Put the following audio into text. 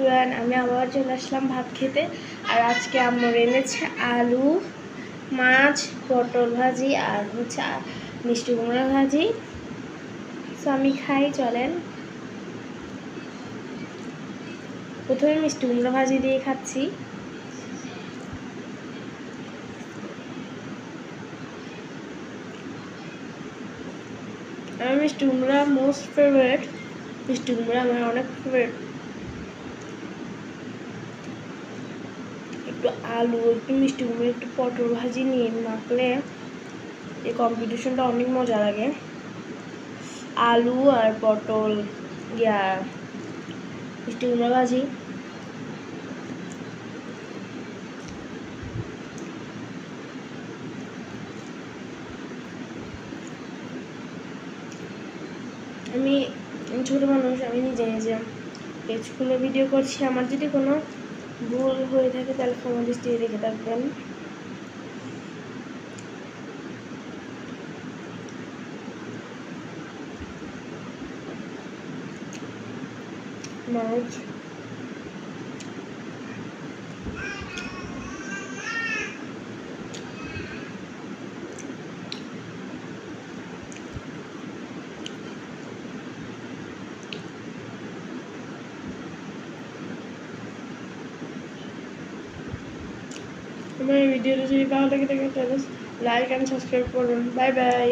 Everyone, আমি আবার চলে আসলাম ভাত খেতে। আর আজকে আম্মু এনেছে আলু, মাছ, পটল ভাজি আর হচ্ছে মিষ্টি কুমড়া ভাজি। তো আমি খাই, চলেন। প্রথমে মিষ্টি কুমড়া ভাজি দিয়ে খাচ্ছি। আমার মিষ্টি কুমড়া মোস্ট ফেভারিট। মিষ্টি কুমড়া আমার অনেক ফেভারিট। একটু আলু, একটু মিষ্টি কুমড়া, একটু পটল ভাজি নিয়ে মাখলে এই কম্বিনেশনটা অনেক মজা লাগে। আলু আর পটল মিষ্টি কুমড়া ভাজি। আমি ছোটো মানুষ, আমি নিজে নিজে পেজ খুলে ভিডিও করছি। আমার যদি কোনো ভুল হয়ে থাকে তাহলে ক্ষমা দৃষ্টিতে রেখে থাকবেন। মাছ আমার ভিডিওটা যদি ভালো লাগে থাকে তাহলে লাইক অ্যান্ড সাবস্ক্রাইব করুন। Bye bye.